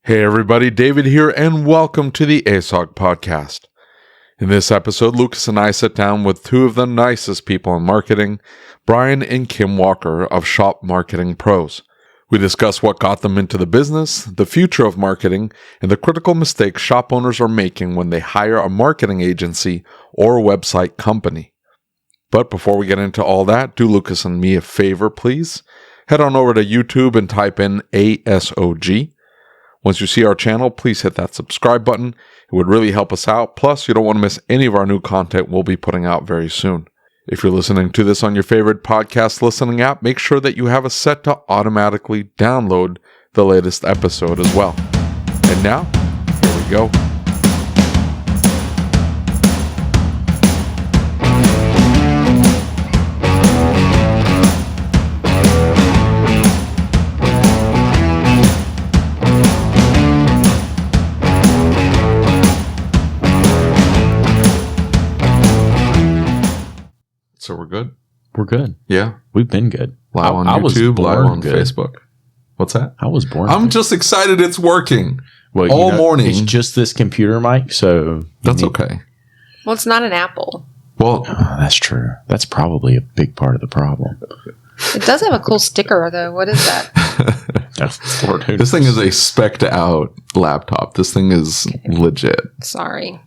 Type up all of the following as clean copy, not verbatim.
Hey everybody, David here, and welcome to the ASOG podcast. In this episode, Lucas and I sit down with two of the nicest people in marketing, Brian and Kim Walker of Shop Marketing Pros. We discuss what got them into the business, the future of marketing, and the critical mistakes shop owners are making when they hire a marketing agency or a website company. But before we get into all that, do Lucas and me a favor, please. Head on over to YouTube and type in ASOG. Once you see our channel, please hit that subscribe button. It would really help us out. Plus, you don't want to miss any of our new content we'll be putting out very soon. If you're listening to this on your favorite podcast listening app, make sure that you have it set to automatically download the latest episode as well. And now, here we go. So we're good? We're good. Yeah. We've been good. Live on YouTube, live on Facebook. What's that? I was born I'm good. just excited it's working. Well, all morning. It's just this computer mic, so... That's okay. Well, it's not an Apple. Well, Oh, that's true. That's probably a big part of the problem. It does have a cool sticker, though. What is that? Lord, who this thing knows? is a spec'd out laptop. This thing is legit. Sorry.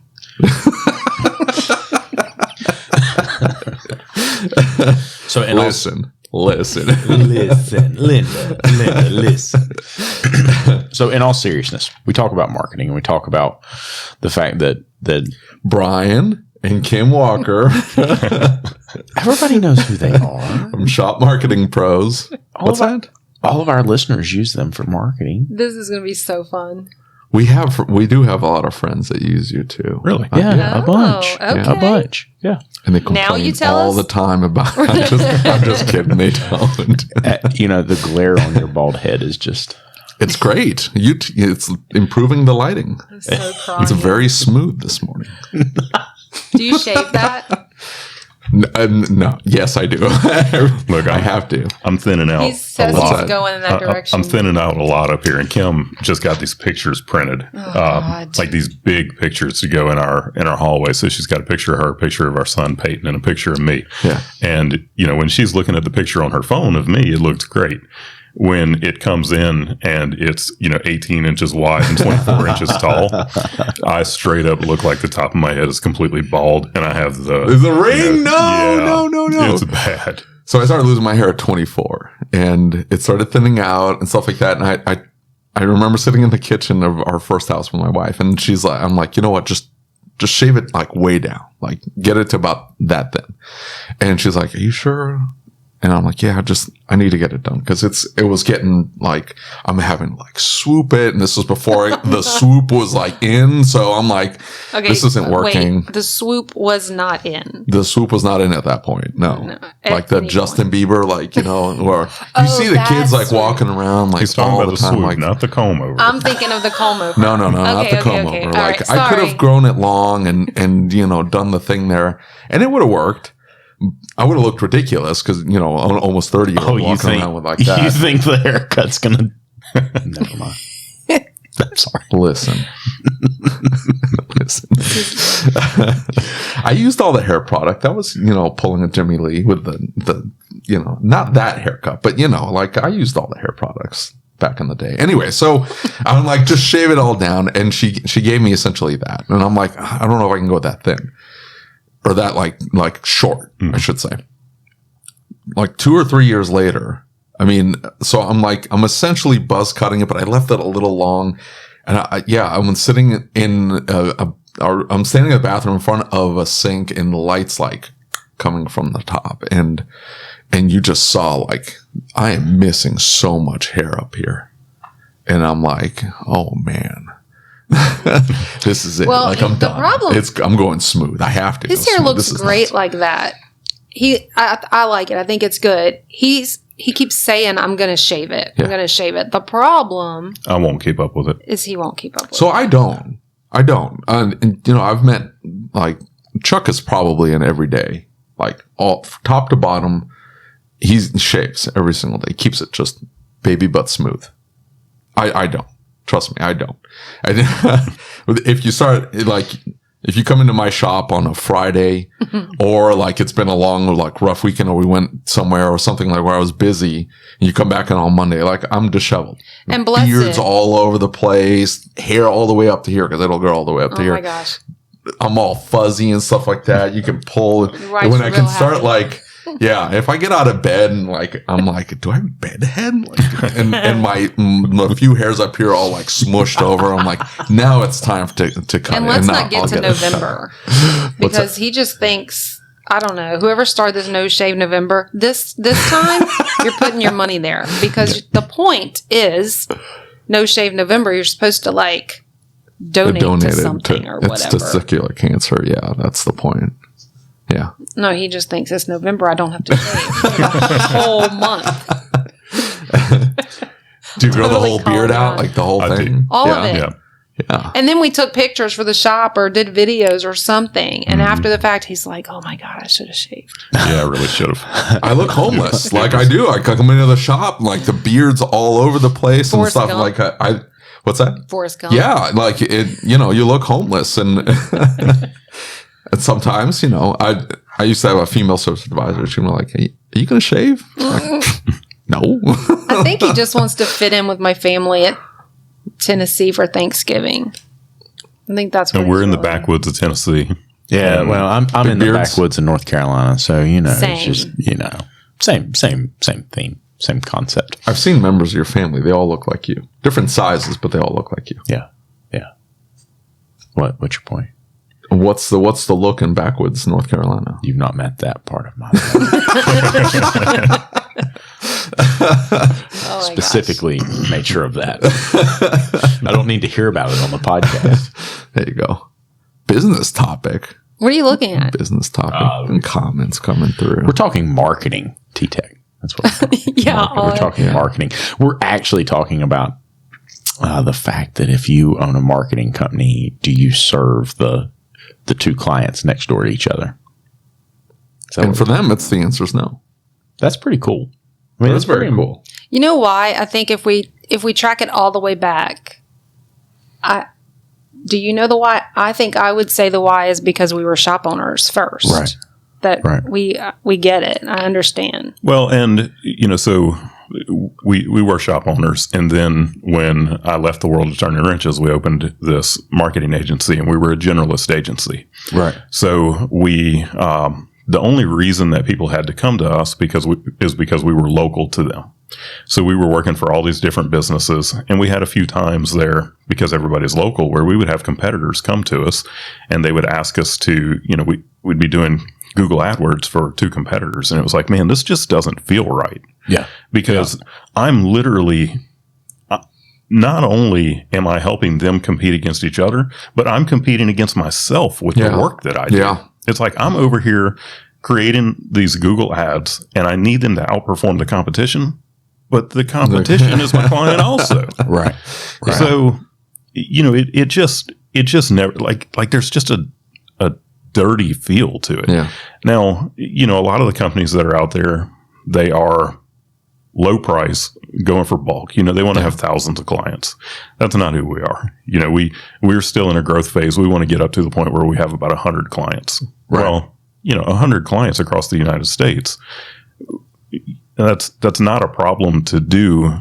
So, and Listen. listen, Linda, listen. So, in all seriousness, we talk about marketing and we talk about the fact that Brian and Kim Walker everybody knows who they are. from Shop Marketing Pros. What's that? All of our listeners use them for marketing. This is going to be so fun. We do have a lot of friends that use you too. Really? Yeah. Yeah, a bunch. okay. A bunch. Yeah. And they complain Now you tell all us? the time about I'm just kidding. They don't. The glare on your bald head is just... It's great. It's improving the lighting. I'm so crying. It's very smooth this morning. Do you shave that? No. Yes, I do. Look, I have to. I'm thinning out He says a lot. he's going in that direction. I'm thinning out a lot up here, and Kim just got these pictures printed, God. like these big pictures to go in our hallway. So she's got a picture of her, a picture of our son Peyton, and a picture of me. Yeah. And when she's looking at the picture on her phone of me, it looks great. When it comes in and it's 18 inches wide and 24 inches tall, I straight up look like the top of my head is completely bald, and I have the ring. No. It's bad. So I started losing my hair at 24, and it started thinning out and stuff like that. And I remember sitting in the kitchen of our first house with my wife, and I'm like, you know what, just shave it like way down, like get it to about that thin. And she's like, are you sure? And I'm like, yeah, I need to get it done because it was getting like, I'm having like swoop it. And this was before the swoop was like in. So I'm like, Okay, this isn't working. Wait, the swoop was not in. The swoop was not in at that point. No. Like the anymore. Justin Bieber, like, where you see the that kids like swoop. walking around like He's talking all about the the time. swoop, Like, not the comb over. I'm thinking of the comb over. no, not the comb over. All Like right, I could sorry. have grown it long and done the thing there and it would have worked. I would have looked ridiculous because, almost 30-year-old walking around with like that. You think the haircut's going to... Never mind. I'm sorry. Listen. I used all the hair product. That was, pulling a Jimmy Lee with the not that haircut, but, like I used all the hair products back in the day. Anyway, so I'm like, just shave it all down. And she gave me essentially that. And I'm like, I don't know if I can go that thin. Or that like short, I should say. Like 2 or 3 years later, so I'm essentially buzz cutting it, but I left it a little long. And I'm sitting in I'm standing in the bathroom in front of a sink and the lights like coming from the top. And you just saw like, I am missing so much hair up here. And I'm like, oh man. This is it. Well, like I'm the done. problem- I'm going smooth. I have to. His go hair smooth. looks This is great nuts. like that. I like it. I think it's good. He keeps saying, I'm going to shave it. Yeah. I'm going to shave it. The problem I won't keep up with it. is he won't keep up with So it. I don't. And I've met like Chuck is probably an everyday, like all top to bottom. He shaves every single day. Keeps it just baby butt smooth. I don't. Trust me, I don't. If you start like, if you come into my shop on a Friday or like it's been a long, like rough weekend or we went somewhere or something like where I was busy and you come back in on Monday, like I'm disheveled. And bless Beards it. all over the place, hair all the way up to here because it'll go all the way up to Oh here. my gosh. I'm all fuzzy and stuff like that. You can pull. Right, And when you're I can real start happy. like, yeah, if I get out of bed and like, I'm like, do I have bedhead? Like, and my few hairs up here all like smushed over. I'm like, now it's time to cut And it. let's now not get I'll to it November because he just thinks, I don't know, whoever started this no shave November, this time you're putting your money there because the point is no shave November. You're supposed to like donate to something or It's whatever. testicular cancer. Yeah, that's the point. Yeah. No, he just thinks it's November. I don't have to shave for the whole month. Do you grow the Totally whole beard calm out, down. like the whole I do. thing? All yeah. of it. Yeah. Yeah. And then we took pictures for the shop or did videos or something. And after the fact, he's like, oh my God, I should have shaved. Yeah, I really should have. I look homeless. Like I do. I come into the shop, like the beard's all over the place Forrest and stuff. Gump. Like I what's that? Forrest Gump. Yeah, like it. You know, you look homeless, and and sometimes, you know, I used to have a female service advisor. She was like, "Hey, are you going to shave?" Like, no. I think he just wants to fit in with my family at Tennessee for Thanksgiving. I think that's what And we're he's in the really- backwoods of Tennessee. Yeah, And well, I'm in the beards? backwoods of North Carolina, so you know, Same. it's just same theme, same concept. I've seen members of your family. They all look like you. Different sizes, but they all look like you. Yeah. What's your point? What's the look in backwoods, North Carolina? You've not met that part of my life. Oh my Specifically made sure of that. I don't need to hear about it on the podcast. There you go. Business topic. gosh. What are you looking at? Business topic. And comments coming through. We're talking marketing, T-Tech. That's what we're talking. Yeah. We're talking marketing. We're actually talking about the fact that if you own a marketing company, do you serve the two clients next door to each other? So And for them, it's the answer's no. that's pretty cool. I mean, That's very cool. You know why? I think if we track it all the way back, do you know the why? I think I would say the why is because we were shop owners first. Right. That Right. we get it. I understand. Well, and so we were shop owners, and then when I left the world of turning wrenches, we opened this marketing agency, and we were a generalist agency. Right. So we the only reason that people had to come to us because we were local to them. So we were working for all these different businesses, and we had a few times there because everybody's local where we would have competitors come to us, and they would ask us to, we'd be doing Google AdWords for two competitors, and it was like, man, this just doesn't feel right. Yeah. Because I'm literally, not only am I helping them compete against each other, but I'm competing against myself with the work that I do. Yeah. It's like I'm over here creating these Google ads and I need them to outperform the competition, but the competition is my client also. Right. So, it just never like there's just a dirty feel to it. Yeah. Now, a lot of the companies that are out there, they are low price going for bulk. They want to have thousands of clients. That's not who we are. We're still in a growth phase. We want to get up to the point where we have about 100 clients. Right. Well, 100 clients across the United States. That's not a problem to do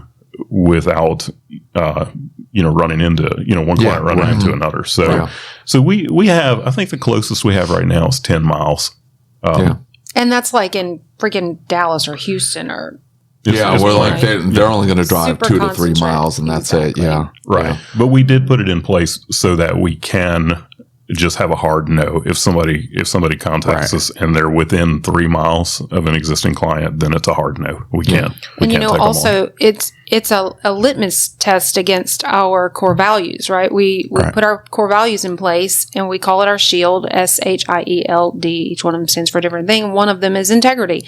without, running into, one client running into another. So, Yeah. so we have, I think the closest we have right now is 10 miles. Yeah. And that's like in freaking Dallas or Houston or Yeah, it's we're fine. like they're only going to drive Super 2 to 3 concentrated. miles, and that's it. Exactly. Yeah, Right. Yeah. But we did put it in place so that we can just have a hard no. If somebody contacts us and they're within 3 miles of an existing client, then it's a hard no. We can't. We And can't take them on. also it's a litmus test against our core values, right? We put our core values in place and we call it our shield, SHIELD. Each one of them stands for a different thing. One of them is integrity.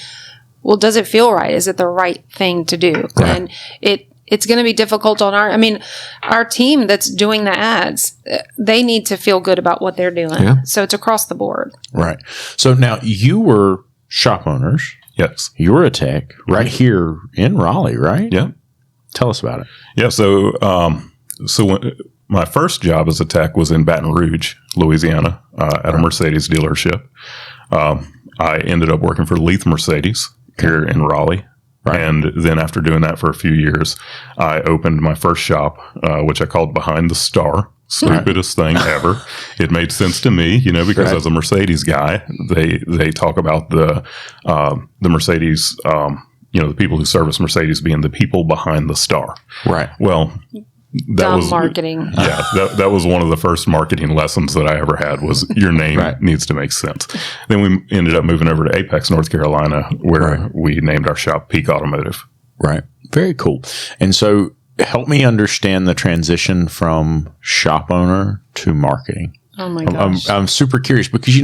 Well, does it feel right? Is it the right thing to do? And it's going to be difficult on our team that's doing the ads. They need to feel good about what they're doing. Yeah. So it's across the board. Right. So now you were shop owners. Yes. You were a tech right here in Raleigh, right? Yeah. Tell us about it. Yeah. So My first job as a tech was in Baton Rouge, Louisiana, at a Mercedes dealership. I ended up working for Leith Mercedes here in Raleigh. Right. And then after doing that for a few years, I opened my first shop, which I called Behind the Star. Stupidest thing ever. It made sense to me, because as a Mercedes guy, they talk about the Mercedes, the people who service Mercedes being the people behind the star. Right. Well, that was marketing. Yeah, that was one of the first marketing lessons that I ever had was your name needs to make sense. Then we ended up moving over to Apex, North Carolina, where we named our shop Peak Automotive. Right. Very cool. And so help me understand the transition from shop owner to marketing. Oh my gosh. I'm super curious because,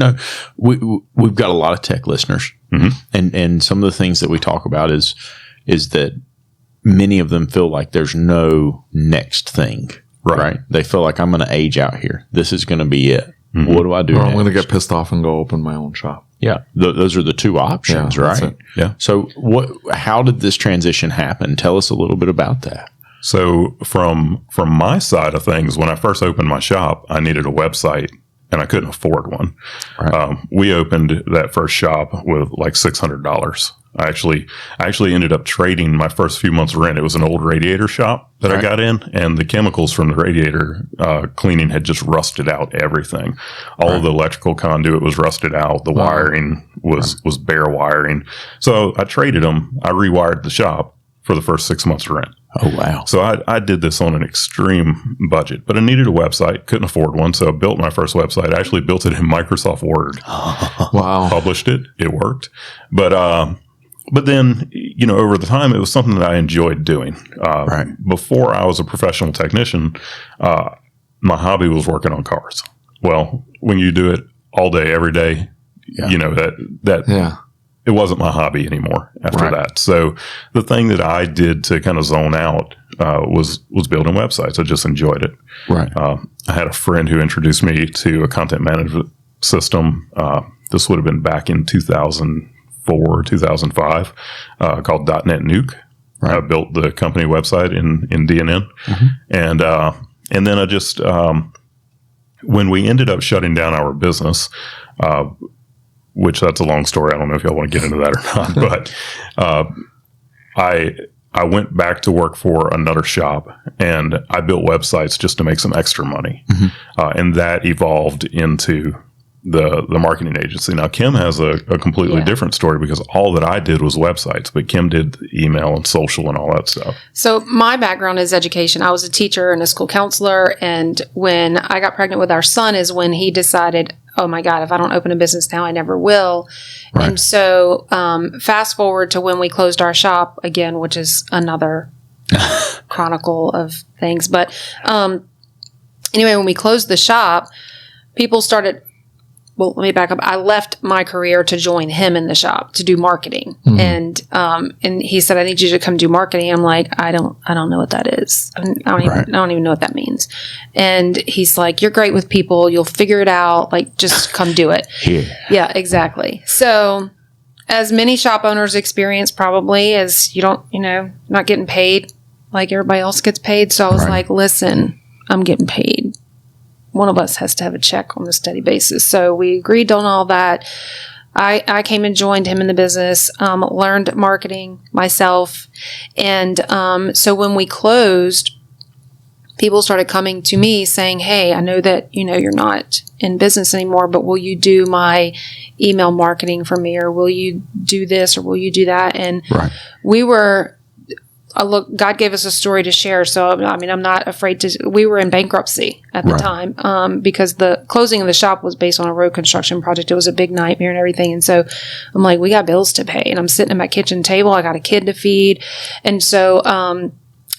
we've got a lot of tech listeners, and some of the things that we talk about is that many of them feel like there's no next thing, right? They feel like I'm going to age out here. This is going to be it. Mm-hmm. What do I do? Or I'm going to get pissed off and go open my own shop. Yeah. Those are the two options, right? Yeah. So how did this transition happen? Tell us a little bit about that. So from my side of things, when I first opened my shop, I needed a website and I couldn't afford one. Right. We opened that first shop with like $600. I actually ended up trading my first few months rent. It was an old radiator shop that I got in, and the chemicals from the radiator cleaning had just rusted out everything. All of the electrical conduit was rusted out. The wiring was bare wiring. So I traded them. I rewired the shop for the first 6 months rent. Oh, wow. So I did this on an extreme budget, but I needed a website, couldn't afford one. So I built my first website. I actually built it in Microsoft Word. Wow. Published it. It worked. But then, over the time, it was something that I enjoyed doing. Before I was a professional technician, my hobby was working on cars. Well, when you do it all day, every day, it wasn't my hobby anymore after that. So the thing that I did to kind of zone out was building websites. I just enjoyed it. Right. I had a friend who introduced me to a content management system. This would have been back in 2004, 2005, called .NET Nuke. I built the company website in DNN. Mm-hmm. And then I just, when we ended up shutting down our business, which that's a long story. I don't know if y'all want to get into that or not, but I went back to work for another shop and I built websites just to make some extra money. Mm-hmm. And that evolved into the marketing agency. Now, Kim has a completely different story because all that I did was websites, but Kim did email and social and all that stuff. So my background is education. I was a teacher and a school counselor. And when I got pregnant with our son is when he decided, oh my God, if I don't open a business now, I never will. Right. And so fast forward to when we closed our shop again, which is another chronicle of things. But anyway, when we closed the shop, people started... Well, let me back up. I left my career to join him in the shop to do marketing. Mm-hmm. And he said, I need you to come do marketing. I'm like, I don't know what that is. I don't even know what that means. And he's like, you're great with people. You'll figure it out. Like, just come do it. Yeah, exactly. So as many shop owners experience probably is you don't, not getting paid like everybody else gets paid. So I was like, listen, I'm getting paid. One of us has to have a check on a steady basis. So we agreed on all that. I came and joined him in the business, learned marketing myself. And so when we closed, people started coming to me saying, hey, I know that, you're not in business anymore, but will you do my email marketing for me? Or will you do this? Or will you do that? And we were... God gave us a story to share. So, I'm not afraid to, we were in bankruptcy at the time, because the closing of the shop was based on a road construction project. It was a big nightmare and everything. And so I'm like, we got bills to pay and I'm sitting at my kitchen table. I got a kid to feed. And so,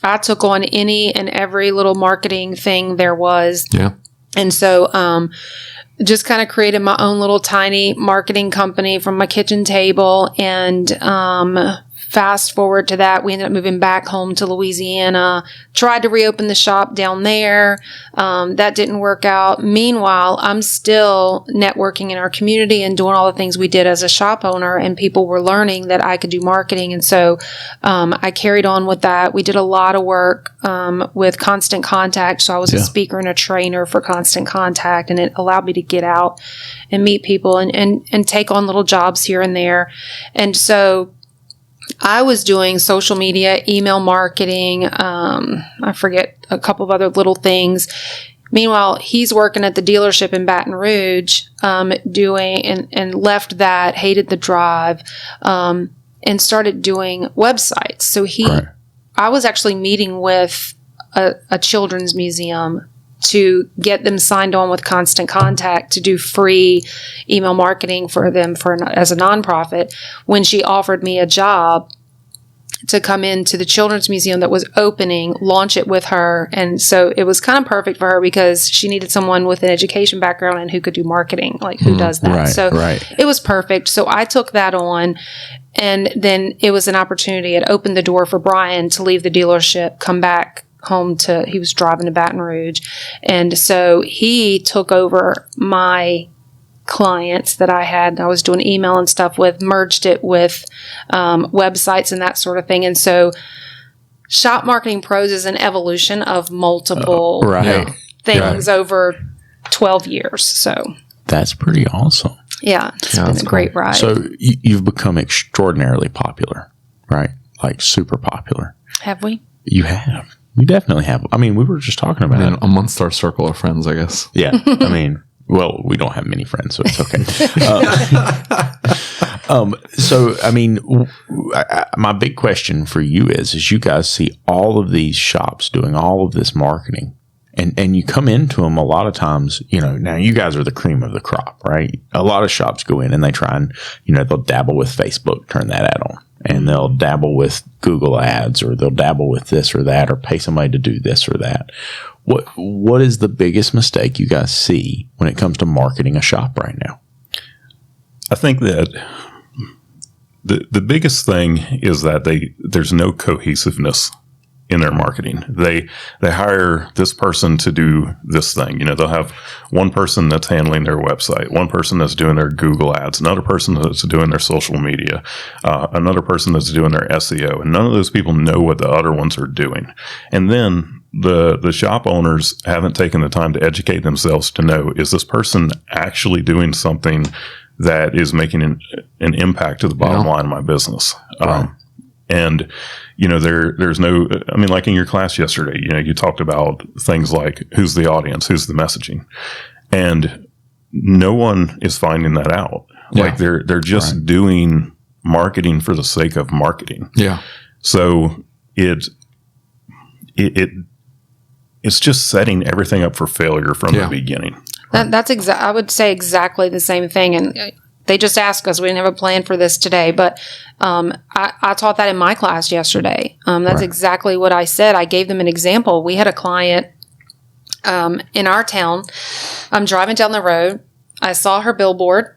I took on any and every little marketing thing there was. Yeah. And so, just kind of created my own little tiny marketing company from my kitchen table and, fast forward to that, we ended up moving back home to Louisiana, tried to reopen the shop down there. That didn't work out. Meanwhile, I'm still networking in our community and doing all the things we did as a shop owner, and people were learning that I could do marketing. And so I carried on with that. We did a lot of work with Constant Contact. So I was a speaker and a trainer for Constant Contact, and it allowed me to get out and meet people and take on little jobs here and there. And so I was doing social media, email marketing, I forget a couple of other little things. Meanwhile, he's working at the dealership in Baton Rouge, doing and left that, hated the drive, and started doing websites. So I was actually meeting with a children's museum to get them signed on with Constant Contact to do free email marketing for them as a nonprofit, when she offered me a job to come into the children's museum that was opening, launch it with her. And so it was kind of perfect for her because she needed someone with an education background and who could do marketing, like who does that. It was perfect. So I took that on, and then it was an opportunity. It opened the door for Brian to leave the dealership, come back home he was driving to Baton Rouge. And so he took over my clients that I was doing email and stuff with, merged it with websites and that sort of thing. And so Shop Marketing Pros is an evolution of multiple things over 12 years. So that's pretty awesome. Yeah, it's been a great ride. So you've become extraordinarily popular, right? Like super popular. Have we? You have. You definitely have. I mean, we were just talking about it. Amongst our circle of friends, I guess. Yeah. I mean, well, we don't have many friends, so it's okay. So, I mean, my big question for you is you guys see all of these shops doing all of this marketing, and you come into them a lot of times, now you guys are the cream of the crop, right? A lot of shops go in and they try and, they'll dabble with Facebook, turn that ad on. And they'll dabble with Google ads, or they'll dabble with this or that, or pay somebody to do this or that. What is the biggest mistake you guys see when it comes to marketing a shop right now? I think that the biggest thing is that there's no cohesiveness in their marketing. They hire this person to do this thing. They'll have one person that's handling their website, one person that's doing their Google ads, another person that's doing their social media, another person that's doing their SEO, and none of those people know what the other ones are doing. And then the shop owners haven't taken the time to educate themselves to know, is this person actually doing something that is making an impact to the bottom line of my business? Right. And, there's no, I mean, like in your class yesterday, you talked about things like who's the audience, who's the messaging, and no one is finding that out. Yeah. Like they're just doing marketing for the sake of marketing. Yeah. So it's just setting everything up for failure from the beginning. That's I would say exactly the same thing. And they just asked us. We didn't have a plan for this today, but I taught that in my class yesterday. That's exactly what I said. I gave them an example. We had a client in our town. I'm driving down the road. I saw her billboard.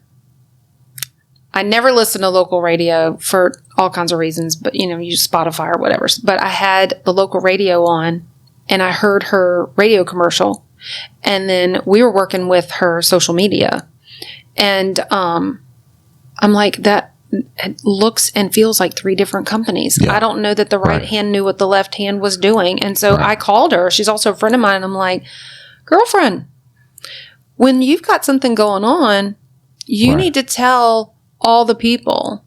I never listen to local radio for all kinds of reasons, but you use Spotify or whatever. But I had the local radio on, and I heard her radio commercial, and then we were working with her social media. And I'm like, that looks and feels like three different companies. Yeah. I don't know that the right hand knew what the left hand was doing. And so I called her. She's also a friend of mine. And I'm like, girlfriend, when you've got something going on, you need to tell all the people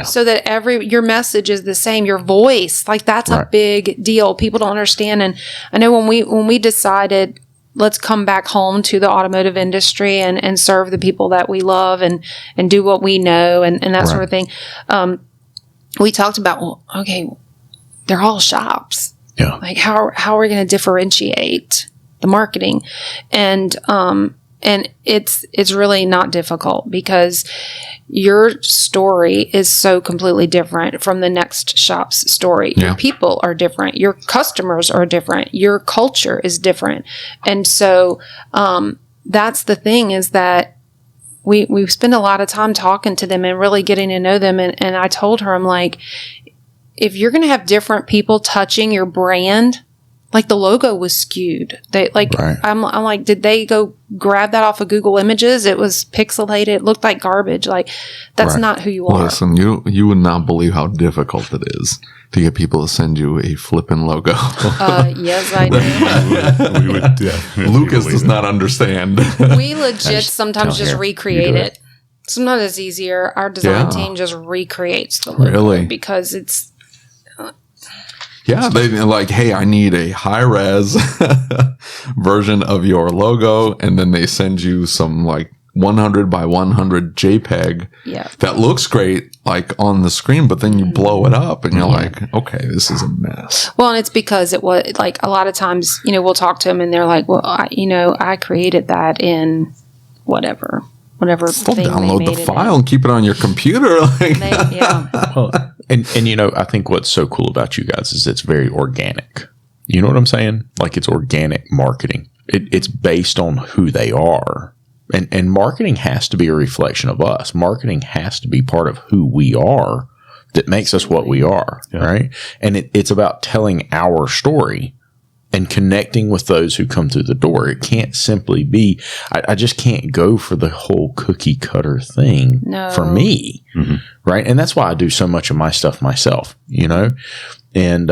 so that your message is the same, your voice. Like that's a big deal. People don't understand. And I know when we decided, let's come back home to the automotive industry and serve the people that we love and do what we know and that sort of thing. We talked about, well, okay, they're all shops. Yeah. Like how are we going to differentiate the marketing? And it's really not difficult because your story is so completely different from the next shop's story. Yeah. Your people are different. Your customers are different. Your culture is different. And so that's the thing, is that we spend a lot of time talking to them and really getting to know them. And I told her, I'm like, if you're going to have different people touching your brand, like the logo was skewed. They I'm like, did they go grab that off of Google Images? It was pixelated. It looked like garbage. Like, that's not who you are. Listen, you would not believe how difficult it is to get people to send you a flippin' logo. Yes, I do. We would definitely Lucas does not understand. We legit sometimes just recreate it. Sometimes it's easier. Our design team just recreates the logo because it's. Yeah, they're like, hey, I need a high-res version of your logo, and then they send you some like 100 by 100 JPEG that looks great like on the screen, but then you blow it up and you're like, okay, this is a mess. Well, and it's because it was like a lot of times, we'll talk to them and they're like, well, I created that in whatever Still thing download they the file and keep it on your computer. Well, and I think what's so cool about you guys is it's very organic. You know what I'm saying? Like, it's organic marketing. It's based on who they are. And marketing has to be a reflection of us. Marketing has to be part of who we are that makes us what we are, right? And it's about telling our story and connecting with those who come through the door. It can't simply be, I just can't go for the whole cookie cutter thing for me, right? And that's why I do so much of my stuff myself, And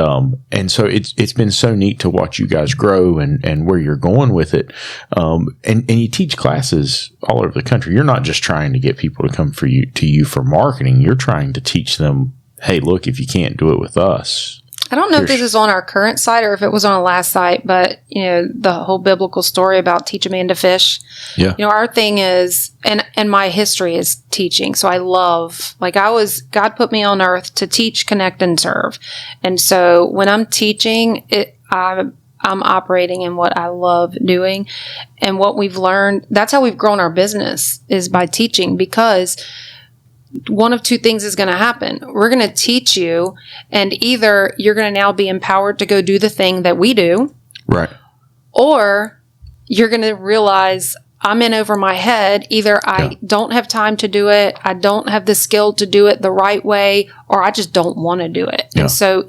so it's been so neat to watch you guys grow and where you're going with it. And you teach classes all over the country. You're not just trying to get people to come to you for marketing. You're trying to teach them, hey, look, if you can't do it with us. I don't know if this is on our current site or if it was on a last site, but the whole biblical story about teach a man to fish. Yeah. Our thing is, and my history is teaching. So I love, God put me on earth to teach, connect, and serve. And so when I'm teaching, I'm operating in what I love doing. And what we've learned, that's how we've grown our business, is by teaching, because one of two things is going to happen. We're going to teach you, and either you're going to now be empowered to go do the thing that we do. Right. Or you're going to realize I'm in over my head. Either I don't have time to do it, I don't have the skill to do it the right way, or I just don't want to do it. Yeah. And so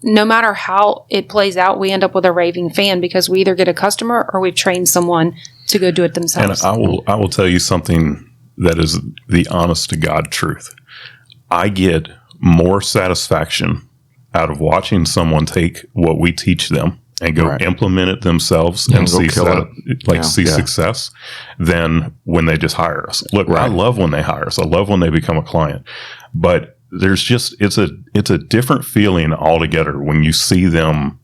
no matter how it plays out, we end up with a raving fan because we either get a customer or we've trained someone to go do it themselves. And I will tell you something that is the honest to God truth. I get more satisfaction out of watching someone take what we teach them and go implement it themselves and see success than when they just hire us. Look, I love when they hire us. I love when they become a client. But there's just, it's a different feeling altogether when you see them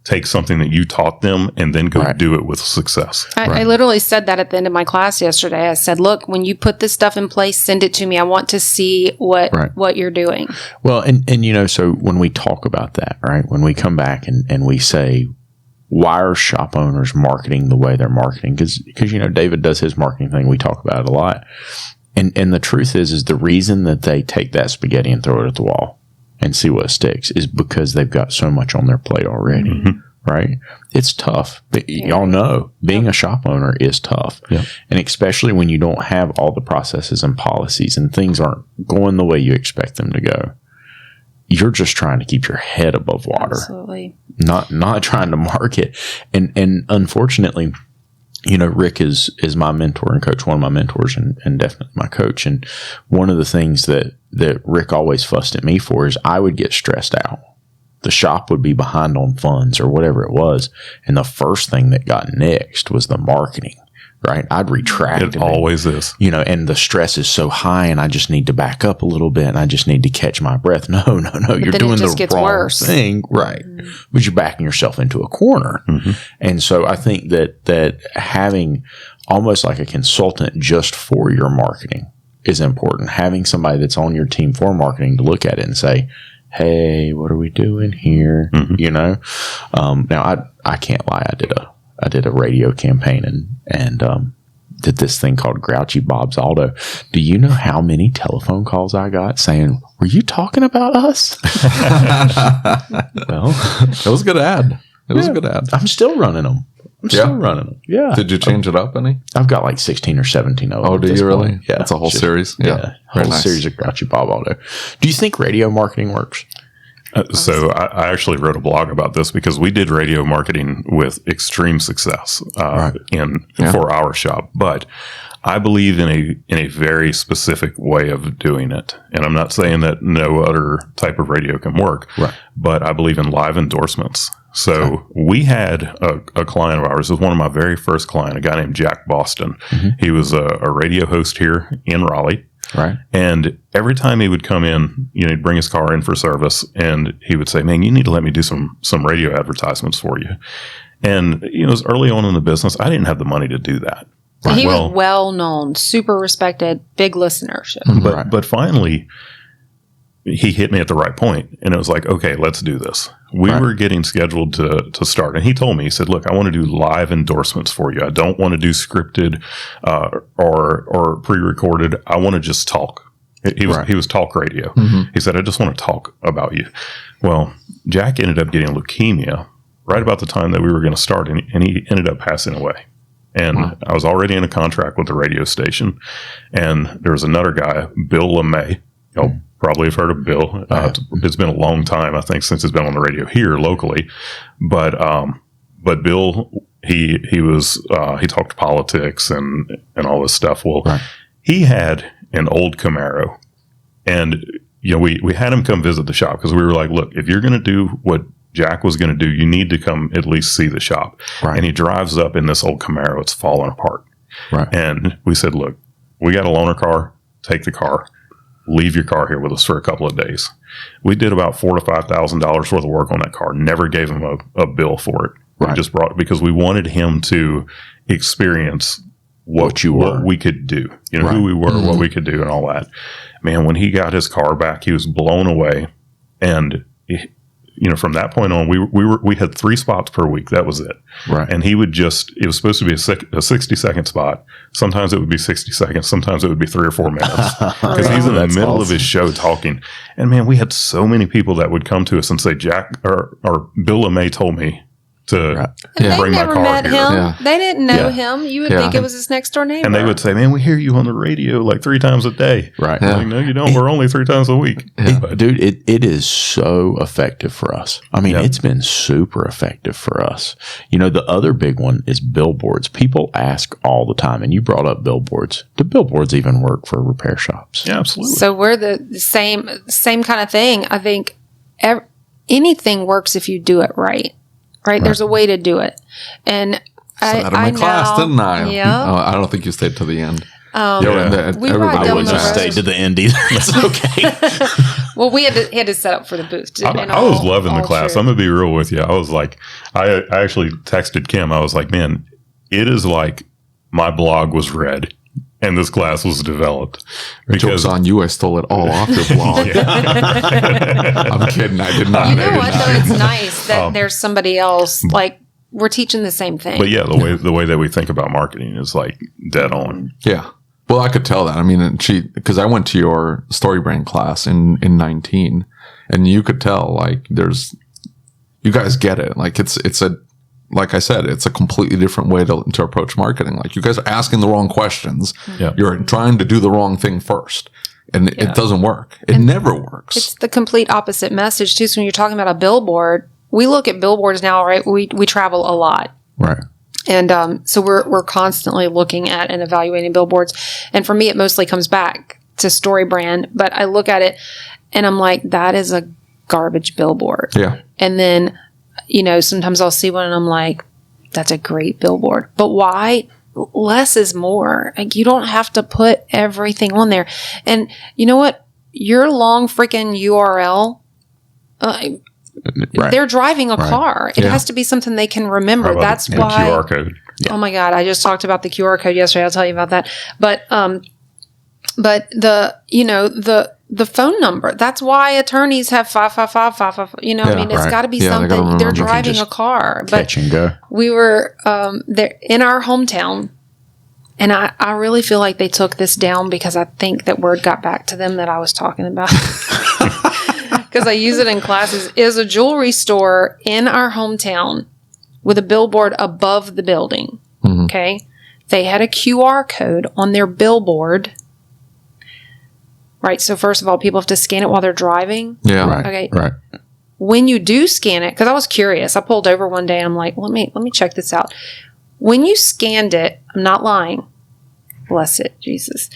take something that you taught them and then go do it with success. I literally said that at the end of my class yesterday. I said, look, when you put this stuff in place, send it to me. I want to see what you're doing. Well, and so when we talk about that, right, when we come back and we say, why are shop owners marketing the way they're marketing? Because David does his marketing thing. We talk about it a lot. And the truth is the reason that they take that spaghetti and throw it at the wall and see what sticks is because they've got so much on their plate already, right? It's tough. But y'all know being a shop owner is tough. Yep. And especially when you don't have all the processes and policies and things aren't going the way you expect them to go. You're just trying to keep your head above water. Absolutely. Not trying to market. And unfortunately, Rick is my mentor and coach, one of my mentors and definitely my coach. And one of the things that Rick always fussed at me for is I would get stressed out. The shop would be behind on funds or whatever it was. And the first thing that got nixed was the marketing, right? I'd retract. It always is. And the stress is so high and I just need to back up a little bit and I just need to catch my breath. No. You're doing the wrong thing. Right. But you're backing yourself into a corner. And so I think that having almost like a consultant just for your marketing is important. Having somebody that's on your team for marketing to look at it and say, hey, what are we doing here? Now I can't lie. I did a radio campaign and did this thing called Grouchy Bob's Auto. Do you know how many telephone calls I got saying, were you talking about us? Well, it was a good ad. It was a good ad. I'm still running them. Running them. Yeah. Did you change it up any? I've got like 16 or 17 of them. Oh, do you really? Yeah. It's a whole series. Yeah. Whole series of Grouchy Bob Auto. Do you think radio marketing works? So I actually wrote a blog about this because we did radio marketing with extreme success for our shop. But I believe in a very specific way of doing it. And I'm not saying that no other type of radio can work, but I believe in live endorsements. So we had a client of ours. It was one of my very first clients, a guy named Jack Boston. He was a radio host here in Raleigh. Right. And every time he would come in, he'd bring his car in for service and he would say, man, you need to let me do some radio advertisements for you. And, it was early on in the business. I didn't have the money to do that. So he was well known, super respected, big listenership. But finally, he hit me at the right point, and it was like, okay, let's do this. We were getting scheduled to start, and he told me, he said, look, I want to do live endorsements for you. I don't want to do scripted or pre-recorded. I want to just talk. He was talk radio. He said, I just want to talk about you. Well, Jack ended up getting leukemia right about the time that we were going to start, and he ended up passing away. And I was already in a contract with the radio station, and there was another guy, Bill LeMay. Y'all probably have heard of Bill. It's been a long time, I think, since he's been on the radio here locally. But Bill, he talked politics and all this stuff. Well, he had an old Camaro, and we had him come visit the shop because we were like, look, if you're going to do what Jack was going to do, you need to come at least see the shop. And he drives up in this old Camaro. It's falling apart. And we said, look, we got a loaner car. Take the car. Leave your car here with us for a couple of days. We did about $4,000 to $5,000 worth of work on that car. Never gave him a bill for it. We just brought it because we wanted him to experience what we could do, who we were, what we could do, and all that. Man, when he got his car back, he was blown away. And from that point on, we had 3 spots per week. That was it. And he would it was supposed to be a 60-second spot. Sometimes it would be 60 seconds. Sometimes it would be 3 or 4 minutes because he's in the middle of his show talking. And man, we had so many people that would come to us and say, Jack or Bill LeMay told me to bring my car met here. Him. They didn't know him. You would think it was his next door neighbor. And they would say, man, we hear you on the radio like 3 times a day. I'm like, no, you don't. We're only 3 times a week. Dude, it is so effective for us. I mean, it's been super effective for us. The other big one is billboards. People ask all the time, and you brought up billboards. Do billboards even work for repair shops? Yeah, absolutely. So we're the same kind of thing. I think anything works if you do it right. There's a way to do it. And I class, didn't I? Yeah. I don't think you stayed to the end. I wouldn't have stayed to the end either. It's okay. Well, we had to set up for the booth. I was loving the class. I'm going to be real with you. I was like, I actually texted Kim. I was like, man, it is like my blog was read and this class was developed. Joke's on you. I stole it all off your blog. I'm kidding. I did not. You know what, though? It's nice that there's somebody else. Like, we're teaching the same thing. But yeah, the way that we think about marketing is like dead on. Yeah. Well, I could tell that. I mean, because I went to your story brand class in 19, and you could tell, like, you guys get it. Like, like I said, it's a completely different way to approach marketing. Like, you guys are asking the wrong questions. You're trying to do the wrong thing first, and it doesn't work. It never works. It's the complete opposite message too. So when you're talking about a billboard, we look at billboards now, right? We travel a lot. And so we're constantly looking at and evaluating billboards. And for me, it mostly comes back to story brand. But I look at it and I'm like, that is a garbage billboard. And then, sometimes I'll see one and I'm like, that's a great billboard. But why? Less is more. Like, you don't have to put everything on there. And you know what? Your long freaking URL, they're driving a car. It has to be something they can remember. That's why. QR code. Oh my God. I just talked about the QR code yesterday. I'll tell you about that. But the phone number, that's why attorneys have 555. It's got to be something. They're driving a car. But catch and go. We were there in our hometown. And I really feel like they took this down because I think that word got back to them that I was talking about. Because I use it in classes, is a jewelry store in our hometown with a billboard above the building. Okay. They had a QR code on their billboard. Right. So first of all, people have to scan it while they're driving. Yeah. Okay. when you do scan it, because I was curious, I pulled over one day and I'm like, let me check this out. When you scanned it, I'm not lying. Bless it, Jesus.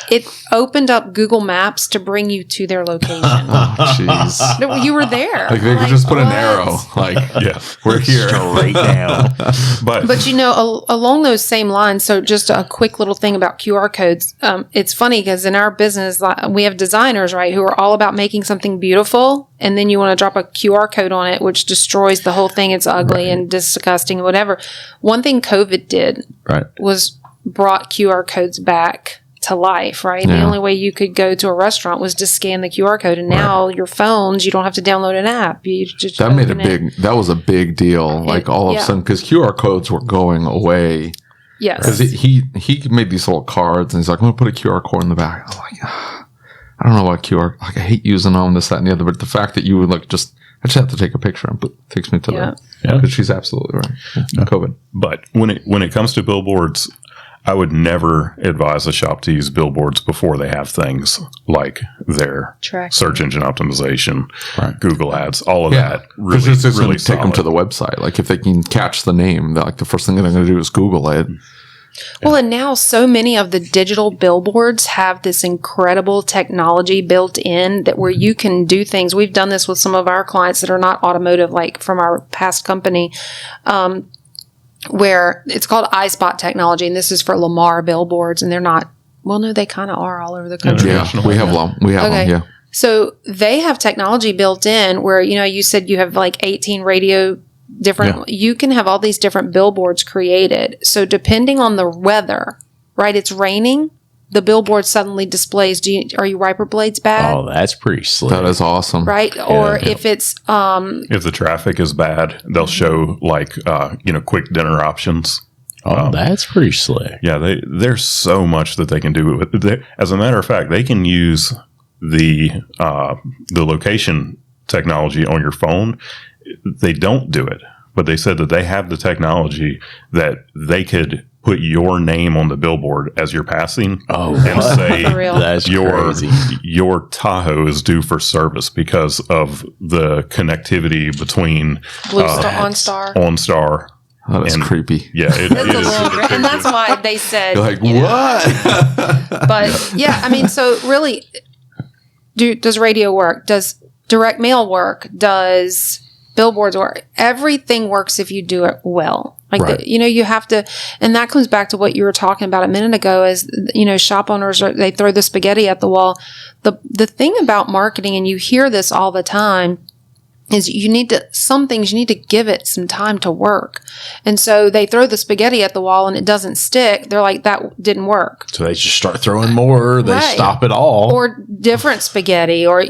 It opened up Google Maps to bring you to their location. Oh, jeez. No, you were there. Like they could just put an arrow. Like, Yeah. we're here. Straight down. But you know, along those same lines, so just a quick little thing about QR codes. It's funny because in our business, we have designers, right, who are all about making something beautiful, and then you want to drop a QR code on it, which destroys the whole thing. It's ugly and disgusting, whatever. One thing COVID did was brought QR codes back to life, right? Yeah. The only way you could go to a restaurant was to scan the QR code, and now your phones, you don't have to download an app. You just That was a big deal. Like all of a sudden, because QR codes were going away. Yes. Because he made these little cards, and he's like, I'm going to put a QR code in the back. I'm like, I don't know what QR, like I hate using them, this, that, and the other, but the fact that you would like I just have to take a picture and takes me to the, because she's absolutely right. COVID. But when it comes to billboards, I would never advise a shop to use billboards before they have things like their search engine optimization, Google ads, all of that. Really, it's just really take them to the website. Like if they can catch the name, like the first thing they're going to do is Google it. Well, and now so many of the digital billboards have this incredible technology built in that where you can do things. We've done this with some of our clients that are not automotive, like from our past company. Where it's called iSpot technology, and this is for Lamar billboards, and they're not, well, no, they kind of are all over the country. Yeah, we have them, yeah. So they have technology built in where, you know, you said you have like 18 radio different, you can have all these different billboards created. So depending on the weather, right, it's raining, the billboard suddenly displays, are your wiper blades bad? Oh, that's pretty slick. That is awesome. Right? Or if it's... if the traffic is bad, they'll show like, quick dinner options. Oh, that's pretty slick. Yeah, there's so much that they can do with it. As a matter of fact, they can use the location technology on your phone. They don't do it, but they said that they have the technology that they could put your name on the billboard as you're passing and say that's crazy. Your Tahoe is due for service because of the connectivity between OnStar. Oh, that's creepy. Yeah, it is. And that's why they said, you're like, what? But yeah, I mean, so really, does radio work? Does direct mail work? Does billboards work? Everything works if you do it well. Like, you have to, and that comes back to what you were talking about a minute ago is, shop owners, they throw the spaghetti at the wall. The thing about marketing, and you hear this all the time, is some things you need to give it some time to work. And so they throw the spaghetti at the wall and it doesn't stick. They're like, that didn't work. So they just start throwing more. They stop it all. Or different spaghetti or,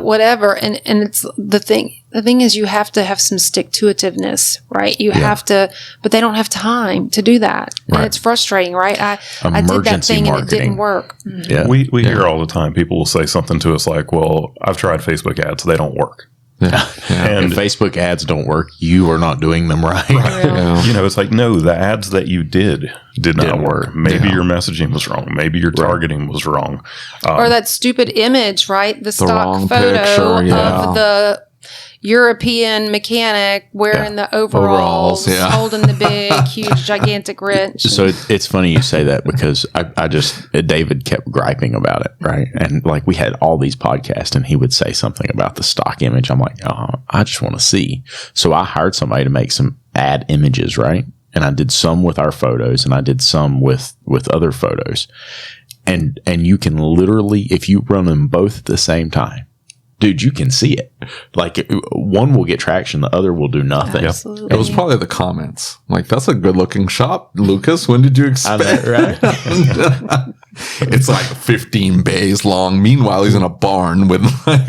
whatever. And it's the thing. The thing is you have to have some stick-to-itiveness, right? You have to, but they don't have time to do that. Right. And it's frustrating, right? I did that thing and it didn't work. Mm-hmm. Yeah. We hear all the time, people will say something to us like, well, I've tried Facebook ads. They don't work. Yeah. And if Facebook ads don't work, you are not doing them right. It's like, no, the ads that you did not work. Maybe your messaging was wrong. Maybe your targeting was wrong. Or that stupid image, right? The stock photo of the European mechanic wearing the overalls holding the big, huge, gigantic wrench. So it's funny you say that because David kept griping about it, right? And like we had all these podcasts and he would say something about the stock image. I'm like, oh, I just want to see. So I hired somebody to make some ad images, right? And I did some with our photos and I did some with other photos. And you can literally, if you run them both at the same time, dude, you can see it. Like one will get traction, the other will do nothing. Absolutely. It was probably the comments. Like, that's a good looking shop, Lucas. When did you expect? Right? It's like 15 bays long. Meanwhile, he's in a barn with like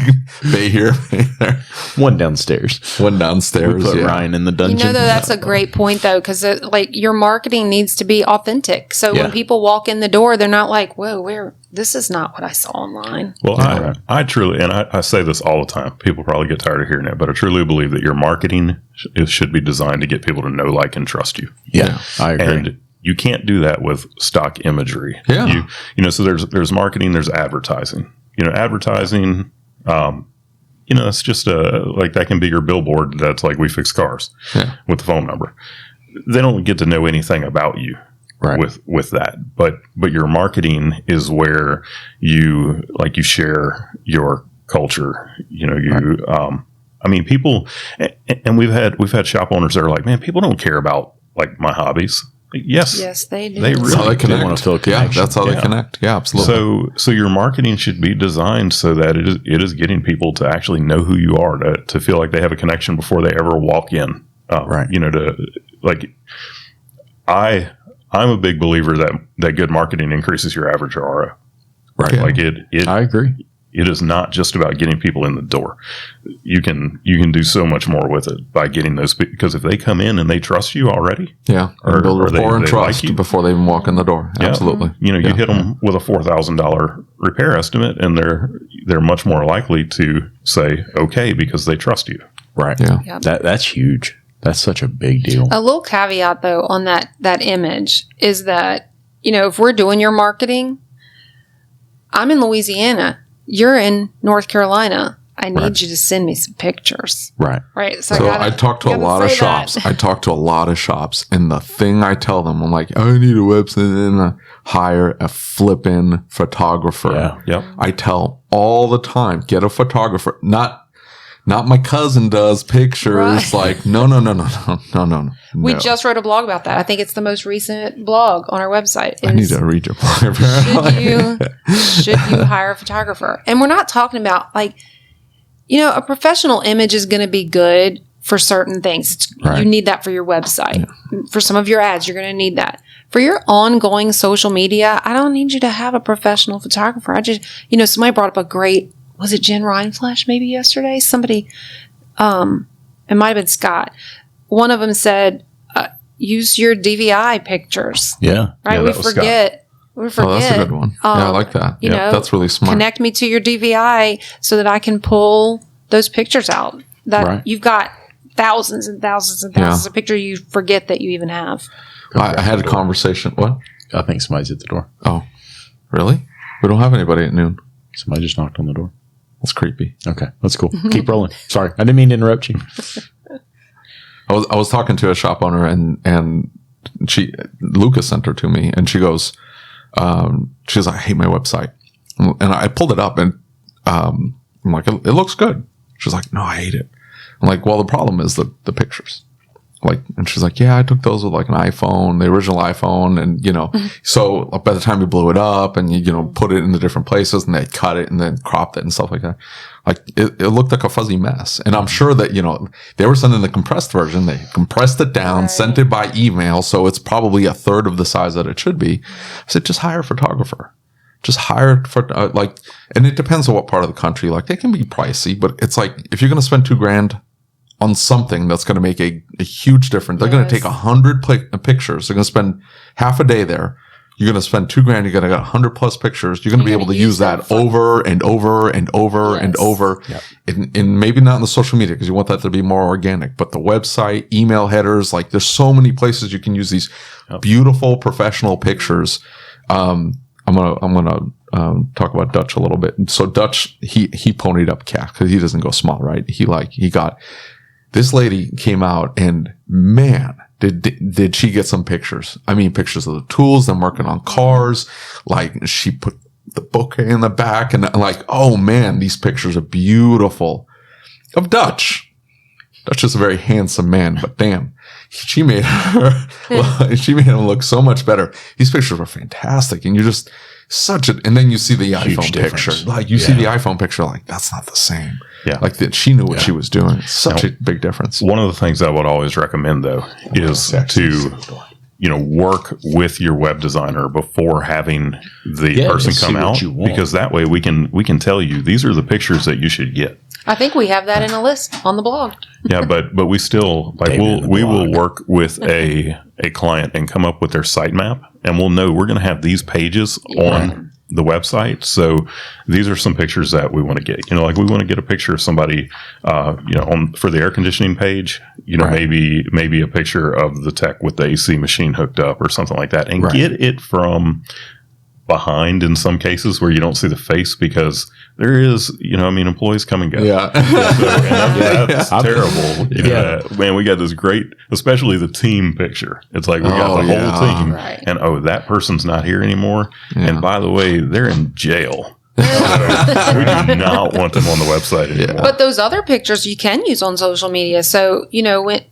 bay here, bay there. One downstairs. We put Ryan in the dungeon. Though, that's a great point, though, because your marketing needs to be authentic. So when people walk in the door, they're not like, whoa, this is not what I saw online. Well, I truly, and I say this all the time, people probably get tired of hearing it, but I truly believe that your marketing should be designed to get people to know, like, and trust you. Yeah, I agree. And you can't do that with stock imagery. Yeah. So there's marketing, there's advertising. Advertising, it's just like that can be your billboard. That's like, we fix cars with the phone number. They don't get to know anything about you with that. But your marketing is where you share your culture. People, and we've had shop owners that are like, man, people don't care about like my hobbies. Yes, they do. They That's how really they connect. want to feel a connection. That's how they connect. Yeah, absolutely. So your marketing should be designed so that it is getting people to actually know who you are, to feel like they have a connection before they ever walk in. I'm a big believer that good marketing increases your average RO. Right. Like it. I agree. It is not just about getting people in the door. You can do so much more with it by getting those, because if they come in and they trust you already, or build rapport and trust like before they even walk in the door. Absolutely. You hit them with a $4,000 repair estimate, and they're much more likely to say okay because they trust you. Right. Yeah. Yep. That's huge. That's such a big deal. A little caveat though on that image is that, if we're doing your marketing, I'm in Louisiana. You're in North Carolina. I need you to send me some pictures. Right. Right. So I talked to a lot of shops. And the thing I tell them, I'm like, I need a website and hire a flippin' photographer. Yeah. Yep. I tell all the time, get a photographer. Not my cousin does pictures. Right. Like, no. We just wrote a blog about that. I think it's the most recent blog on our website. I need to read your blog. Should you hire a photographer? And we're not talking about like, a professional image is going to be good for certain things. You need that for your website. Yeah. For some of your ads, you're going to need that. For your ongoing social media, I don't need you to have a professional photographer. I just, somebody brought up a great, was it Jen Rhineflash maybe yesterday? Somebody, it might have been Scott. One of them said, use your DVI pictures. Yeah. Right? Yeah, We that was forget. Oh, that's a good one. Yeah, I like that. That's really smart. Connect me to your DVI so that I can pull those pictures out. That you've got thousands and thousands and thousands of pictures you forget that you even have. I had a conversation. What? I think somebody's at the door. Oh, really? We don't have anybody at noon. Somebody just knocked on the door. That's creepy. Okay, that's cool. Keep rolling. Sorry, I didn't mean to interrupt you. I was talking to a shop owner and Lucas sent her to me, and she goes, she's like, I hate my website. And I pulled it up and I'm like, it looks good. She's like, no, I hate it. I'm like, well, the problem is the pictures. Like, and she's like, yeah, I took those with like an iPhone, the original iPhone. And, so by the time you blew it up and you put it in the different places and they cut it and then cropped it and stuff like that, like it looked like a fuzzy mess. And I'm sure that, they were sending the compressed version. They compressed it down, sent it by email. So it's probably a third of the size that it should be. I said, just hire a photographer. Just hire for and it depends on what part of the country. Like they can be pricey, but it's like, if you're going to spend $2,000 on something that's going to make a huge difference. They're going to take 100 pictures. They're going to spend half a day there. You're going to spend $2,000. You're going to get 100 plus pictures. You're going to be able to use that over and over and over and over. Yep. And maybe not in the social media because you want that to be more organic, but the website, email headers, like there's so many places you can use these beautiful professional pictures. I'm gonna talk about Dutch a little bit. So Dutch, he ponied up cash because he doesn't go small, right? He got. This lady came out and man, did she get some pictures. I mean, pictures of the tools, them working on cars. Like she put the bouquet in the back and like, oh man, these pictures are beautiful. Of Dutch. Dutch is a very handsome man, but damn, she made him look so much better. These pictures were fantastic. And you just and then you see the iPhone picture. Like you see the iPhone picture, like that's not the same. Yeah. Like that she knew what she was doing. It's such a big difference. One of the things I would always recommend though is to, work with your web designer before having the person come out, because that way we can tell you these are the pictures that you should get. I think we have that in a list on the blog. Yeah, but we still we will work with a client and come up with their sitemap, and we'll know we're going to have these pages on the website. So these are some pictures that we want to get. Like we want to get a picture of somebody, for the air conditioning page. Maybe a picture of the tech with the AC machine hooked up or something like that, and get it from behind in some cases where you don't see the face because there is, employees come and go. Yeah. That's terrible. Man, we got this great, especially the team picture. It's like we got the whole team right. and that person's not here anymore. Yeah. And by the way, they're in jail. We do not want them on the website anymore. But those other pictures you can use on social media. So, when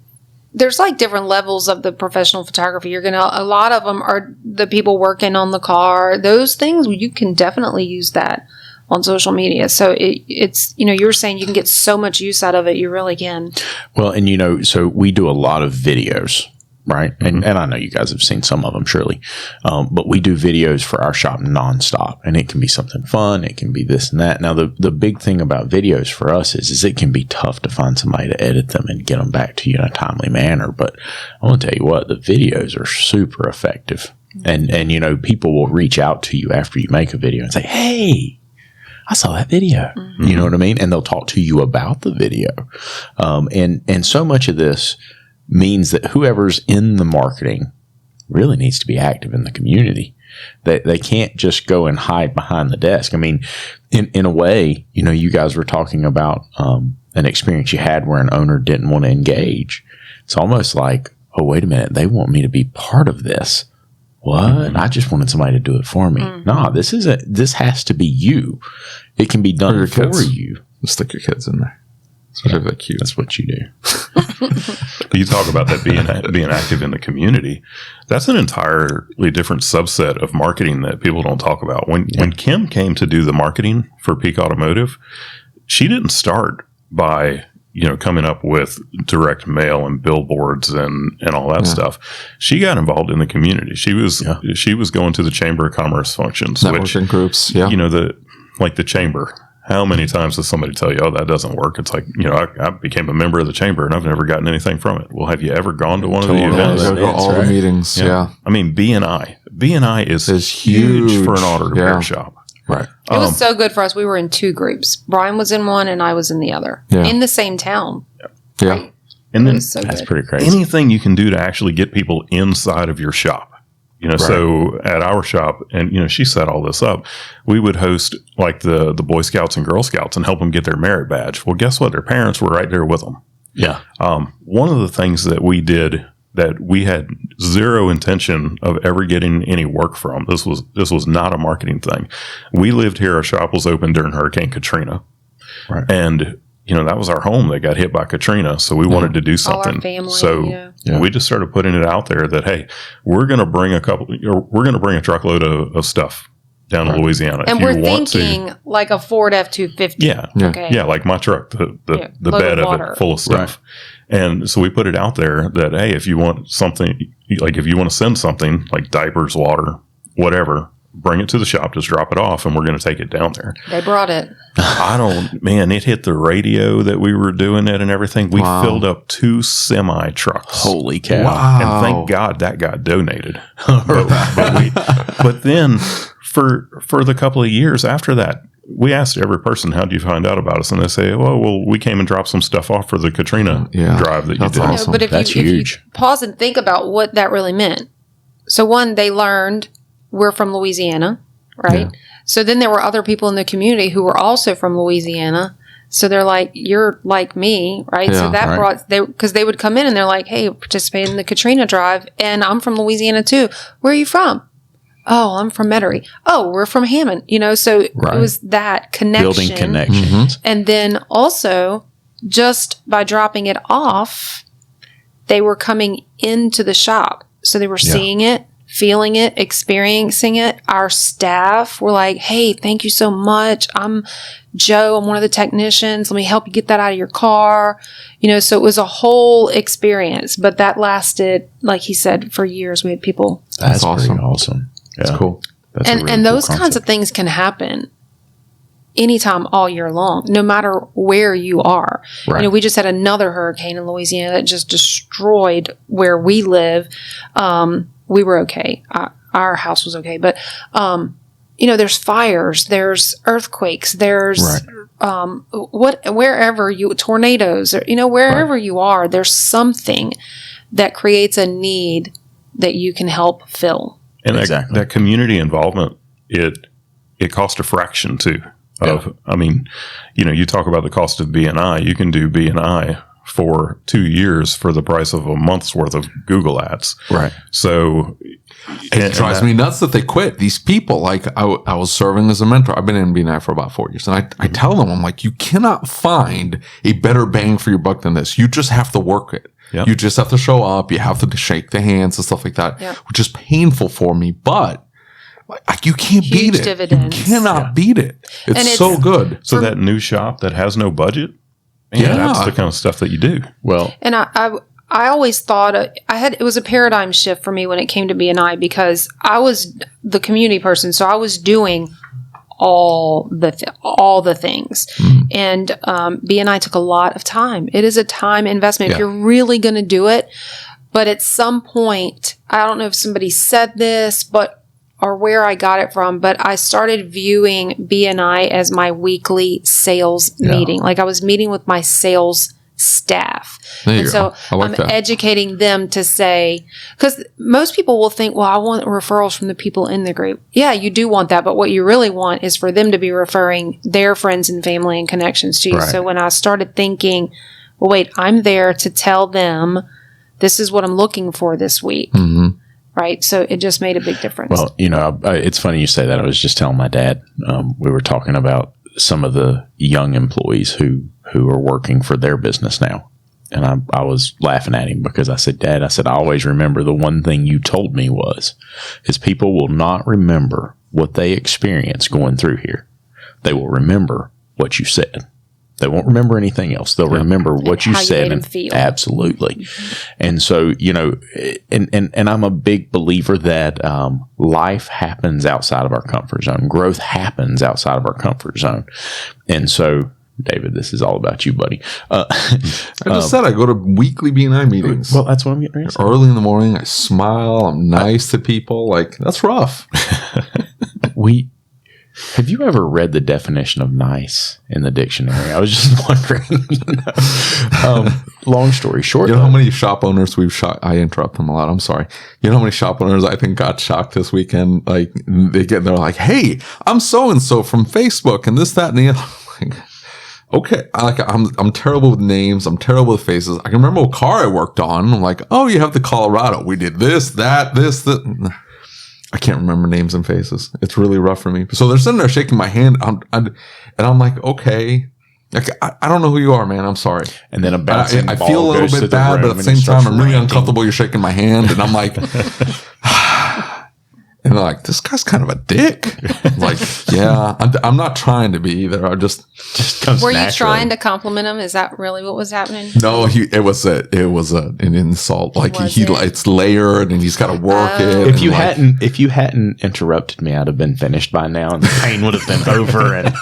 there's like different levels of the professional photography. A lot of them are the people working on the car. Those things, you can definitely use that on social media. So it's, you're saying you can get so much use out of it. You really can. Well, and so we do a lot of videos, right? And I know you guys have seen some of them, surely. But we do videos for our shop nonstop, and it can be something fun. It can be this and that. Now, the big thing about videos for us is it can be tough to find somebody to edit them and get them back to you in a timely manner. But I want to tell you what, the videos are super effective. And people will reach out to you after you make a video and say, hey, I saw that video. Mm-hmm. You know what I mean? And they'll talk to you about the video. And so much of this means that whoever's in the marketing really needs to be active in the community. They can't just go and hide behind the desk. I mean, in a way, you guys were talking about an experience you had where an owner didn't want to engage. It's almost like, oh, wait a minute, they want me to be part of this. What? Mm-hmm. I just wanted somebody to do it for me. Mm-hmm. No, this has to be you. It can be done for you. Stick your kids in there. Especially that cute. That's what you do. You talk about that being active in the community. That's an entirely different subset of marketing that people don't talk about. When Kim came to do the marketing for Peak Automotive, she didn't start by coming up with direct mail and billboards and all that stuff. She got involved in the community. She was going to the Chamber of Commerce functions, networking groups. Yeah, the chamber. How many times does somebody tell you, oh, that doesn't work? It's like, I became a member of the chamber and I've never gotten anything from it. Well, have you ever gone to one of the events? Go to all the meetings. Yeah. I mean, BNI is huge for an auto repair shop. Right. It was so good for us. We were in two groups. Brian was in one and I was in the other. Yeah. In the same town. Yeah. Right? And then that's pretty crazy. Anything you can do to actually get people inside of your shop. So at our shop, and, she set all this up, we would host like the Boy Scouts and Girl Scouts and help them get their merit badge. Well, guess what? Their parents were right there with them. Yeah. One of the things that we did that we had zero intention of ever getting any work from, this was not a marketing thing. We lived here. Our shop was open during Hurricane Katrina. Right. And that was our home that got hit by Katrina. So we wanted to do something. All our family, so we just started putting it out there that, hey, we're going to bring a truckload of stuff down to Louisiana. And we're thinking like a Ford F-250. Yeah. Okay. Yeah. Like my truck, the bed of it full of stuff. Right. And so we put it out there that, hey, if you want something, like if you want to send something like diapers, water, whatever, bring it to the shop, just drop it off, and we're going to take it down there. They brought it. It hit the radio that we were doing it and everything. We filled up 2 semi trucks. Holy cow. Wow. And thank God that got donated. But then for the couple of years after that, we asked every person, how do you find out about us? And they say, well, we came and dropped some stuff off for the Katrina drive that you did. Awesome. But if you pause and think about what that really meant. So one, they learned we're from Louisiana, right? Yeah. So then there were other people in the community who were also from Louisiana. So they're like, you're like me, right? Yeah, so that brought, because they would come in and they're like, hey, participate in the Katrina drive. And I'm from Louisiana too. Where are you from? Oh, I'm from Metairie. Oh, we're from Hammond. So it was that connection. Building connections. Mm-hmm. And then also, just by dropping it off, they were coming into the shop. So they were seeing it, feeling it, experiencing it. Our staff were like, hey, thank you so much. I'm Joe. I'm one of the technicians. Let me help you get that out of your car. So it was a whole experience, but that lasted, like he said, for years. We had people. That's awesome. Pretty awesome. Yeah. That's cool. That's and those kinds of things can happen anytime all year long, no matter where you are. Right. We just had another hurricane in Louisiana that just destroyed where we live. We were okay. Our house was okay. But, there's fires, there's earthquakes, there's tornadoes, wherever you are, there's something that creates a need that you can help fill. And that community involvement it costs a fraction too. I mean, you talk about the cost of B&I. You can do B&I for 2 years for the price of a month's worth of Google ads. Right. So it drives me nuts that they quit. These people, like I was serving as a mentor. I've been in B&I for about 4 years. And I tell them, I'm like, you cannot find a better bang for your buck than this. You just have to work it. Yep. You just have to show up. You have to shake the hands and stuff like that, which is painful for me. But like, you can't beat it. Dividends. You cannot beat it. It's so good. So that new shop that has no budget, that's the kind of stuff that you do. Well, and I always thought it was a paradigm shift for me when it came to B&I, because I was the community person, so I was doing all the things, and B&I took a lot of time. It is a time investment if you're really going to do it. But at some point, I don't know if somebody said this, or where I got it from, but I started viewing B&I as my weekly sales meeting. Like I was meeting with my sales staff. So I'm educating them to say, because most people will think, well, I want referrals from the people in the group. Yeah, you do want that. But what you really want is for them to be referring their friends and family and connections to you. Right. So when I started thinking, well, wait, I'm there to tell them this is what I'm looking for this week. Mm-hmm. Right. So it just made a big difference. Well, it's funny you say that. I was just telling my dad, we were talking about some of the young employees who are working for their business now. And I was laughing at him because I said, Dad, I always remember the one thing you told me is people will not remember what they experienced going through here. They will remember what you said. They won't remember anything else. They'll remember what you said. And feel. Absolutely. Mm-hmm. And so, and I'm a big believer that life happens outside of our comfort zone. Growth happens outside of our comfort zone. And so, David, this is all about you, buddy. I just said I go to weekly B&I meetings. Well, that's what I'm getting ready to say. Early in the morning, I smile. I'm nice to people. Like, that's rough. Have you ever read the definition of nice in the dictionary? I was just wondering. Long story short, how many shop owners we've shocked? I interrupt them a lot. I'm sorry. How many shop owners I think got shocked this weekend? Like they're like, "Hey, I'm so and so from Facebook and this, that, and the other." Like, okay, I'm terrible with names. I'm terrible with faces. I can remember what car I worked on. I'm like, "Oh, you have the Colorado. We did this, that, this, that." I can't remember names and faces. It's really rough for me. So they're sitting there shaking my hand, and I'm like, okay, like I don't know who you are, man. I'm sorry. And then I feel a little bit bad, but at the same time, I'm really uncomfortable. You're shaking my hand, and I'm like, and they're like, this guy's kind of a dick. I'm like, yeah, I'm not trying to be either. I just comes Were naturally. You trying to compliment him? Is that really what was happening? No, it was an insult. Like it's layered and he's got to work it. If you hadn't interrupted me, I'd have been finished by now, and the pain would have been over. And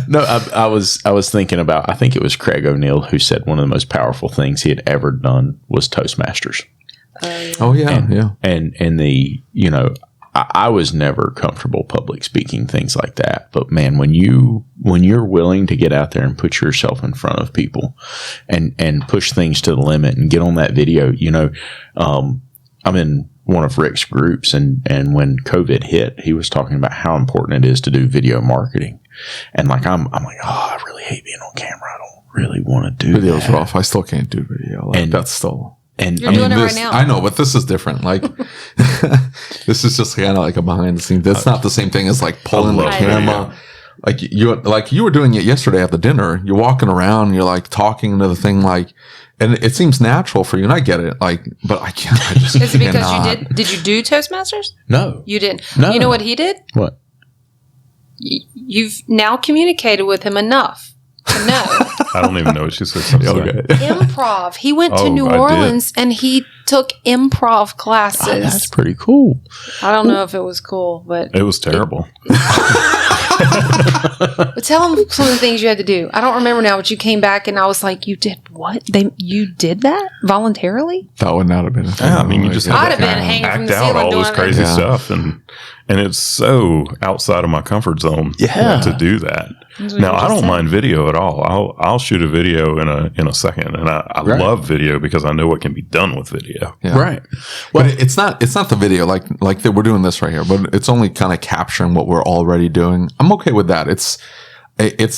no, I was thinking about. I think it was Craig O'Neill who said one of the most powerful things he had ever done was Toastmasters. Oh yeah. And the I was never comfortable public speaking, things like that. But man, when you're willing to get out there and put yourself in front of people and push things to the limit and get on that video, I'm in one of Rick's groups, and when COVID hit, he was talking about how important it is to do video marketing. And like I'm like, oh, I really hate being on camera. I don't really want to do video's that. rough. I still can't do video. Like, and that's still. And you're doing it right now. I know, but this is different. Like, this is just kind of like a behind the scenes. That's not the same thing as like pulling the camera. Like you were doing it yesterday at the dinner. You're walking around, you're like talking to the thing, like, and it seems natural for you, and I get it. Like, but I can't. I just is it because you did? Did you do Toastmasters? No, you didn't. No. You know what he did? What? You've now communicated with him enough. No. I don't even know what she said. Okay. Improv. He went to New Orleans and he took improv classes. Oh, that's pretty cool. I don't know if it was cool, but it was terrible. But tell him some of the things you had to do. I don't remember now, but you came back and I was like, "You did what? You did that voluntarily?" That would not have been a thing. Yeah, I mean, you just I'd have been hanging from the ceiling all doing this crazy stuff, and it's so outside of my comfort zone to do that. Now I don't mind video at all. I'll shoot a video in a second, and I love video because I know what can be done with video. Yeah. Right. Well, but it's not the video like that we're doing this right here, but it's only kind of capturing what we're already doing. I'm okay with that. It's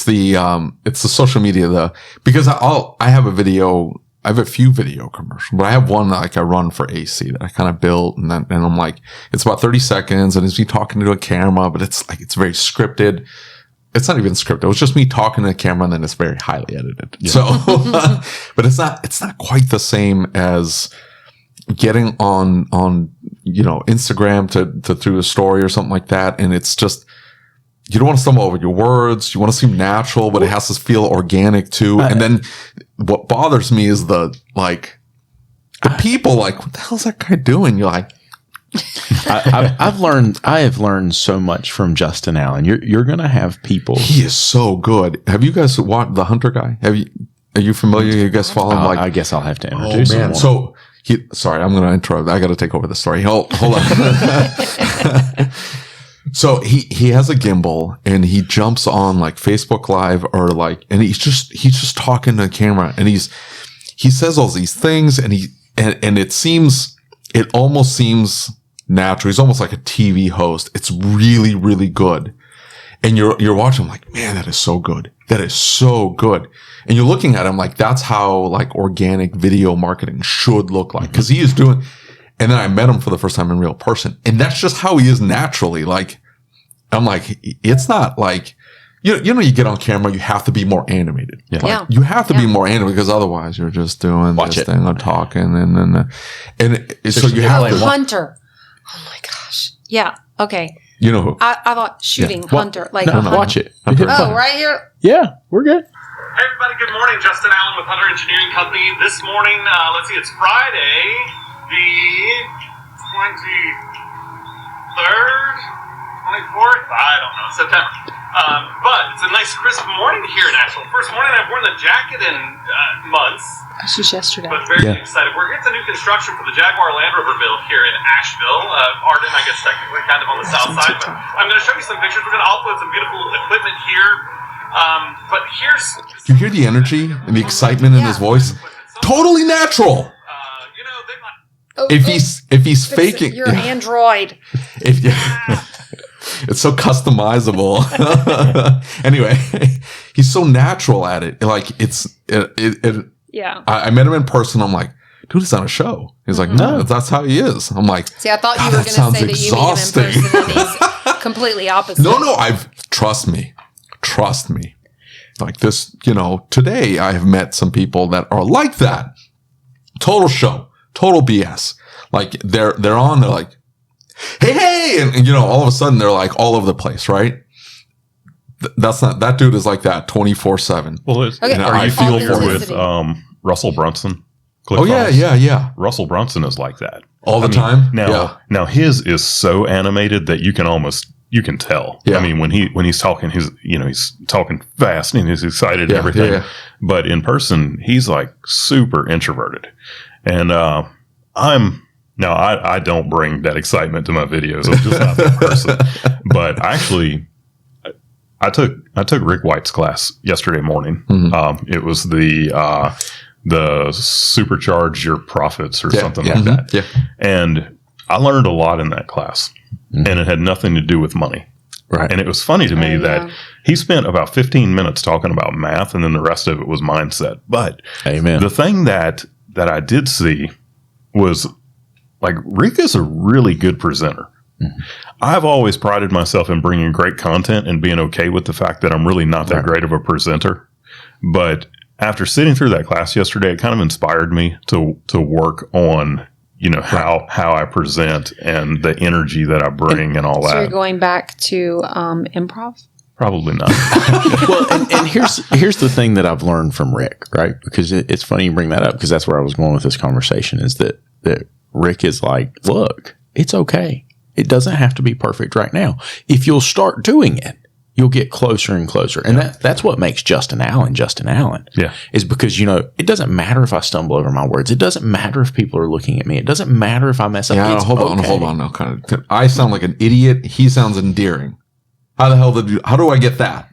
the social media because I have a video. I have a few video commercials, but I have one like I run for AC that I kind of built, and I'm like, it's about 30 seconds, and it's me talking to a camera, but it's very scripted. It's not even scripted. It was just me talking to the camera, and then it's very highly edited. Yeah. So, but it's not quite the same as getting on Instagram to do a story or something like that, and it's just. You don't want to stumble over your words. You want to seem natural, but it has to feel organic too. And then what bothers me is the people like, what the hell is that guy doing? You're like, I have learned so much from Justin Allen. You're going to have people. He is so good. Have you guys watched The Hunter Guy? Are you familiar? You guys follow him? I guess I'll have to introduce him. So sorry, I'm going to interrupt. I got to take over the story. Hold on. So he has a gimbal and he jumps on like Facebook Live and he's just talking to the camera and he says all these things and it almost seems natural. He's almost like a TV host. It's really, really good. And you're watching him like, man, that is so good. That is so good. And you're looking at him like, that's how like organic video marketing should look like. Cause he is doing, and then I met him for the first time in real person. And that's just how he is naturally. Like, I'm like, it's not like, you get on camera, you have to be more animated. Yeah. Like, you have to be more animated because otherwise you're just doing this thing or talking so you have to. Hunter. Oh my gosh. Yeah. Okay. You know who? I thought shooting Hunter. Watch it. Oh, right here. Yeah, we're good. Hey everybody, good morning. Justin Allen with Hunter Engineering Company. This morning, let's see, it's Friday, the 23rd, 24th? I don't know, September. But it's a nice crisp morning here in Asheville. First morning I've worn the jacket in months. That's just yesterday. But very excited. We're getting the new construction for the Jaguar Land Rover build here in Asheville. Arden, I guess technically kind of on the south side. But I'm going to show you some pictures. We're going to upload some beautiful equipment here. But here's... You hear the energy and the excitement in his voice? Totally natural. If he's faking... Your Android. It's so customizable. Anyway, he's so natural at it. Like yeah. I met him in person. I'm like, dude, it's on a show. He's like, no, that's how he is. I'm like, see, I thought you were going to say that you meet him in person and he's completely opposite. No, trust me. Like this, today I have met some people that are like that. Total show, total BS. Like they're on, they're like, hey, and all of a sudden they're like all over the place, right? That dude is like that 24/7. Well, I feel for with Russell Brunson. Yeah. Russell Brunson is like that all the time. Now his is so animated that you can tell. Yeah. I mean, when he's talking, he's talking fast and he's excited and everything. Yeah. But in person, he's like super introverted, and I don't bring that excitement to my videos. I'm just not that person. But actually, I took Rick White's class yesterday morning. Mm-hmm. It was the supercharge your profits or something like that. Yeah. And I learned a lot in that class, and it had nothing to do with money. Right. And it was funny to me that he spent about 15 minutes talking about math, and then the rest of it was mindset. But the thing that I did see was, like, Rick is a really good presenter. Mm-hmm. I've always prided myself in bringing great content and being okay with the fact that I'm really not that great of a presenter. But after sitting through that class yesterday, it kind of inspired me to work on, how I present and the energy that I bring and all that. So you're going back to improv? Probably not. Well, and here's the thing that I've learned from Rick, right? Because it's funny you bring that up, because that's where I was going with this conversation, is that Rick is like, look, it's okay. It doesn't have to be perfect right now. If you'll start doing it, you'll get closer and closer. And that's what makes Justin Allen. Yeah. Is because, it doesn't matter if I stumble over my words. It doesn't matter if people are looking at me. It doesn't matter if I mess up. Yeah, hold on now. I sound like an idiot. He sounds endearing. How do I get that?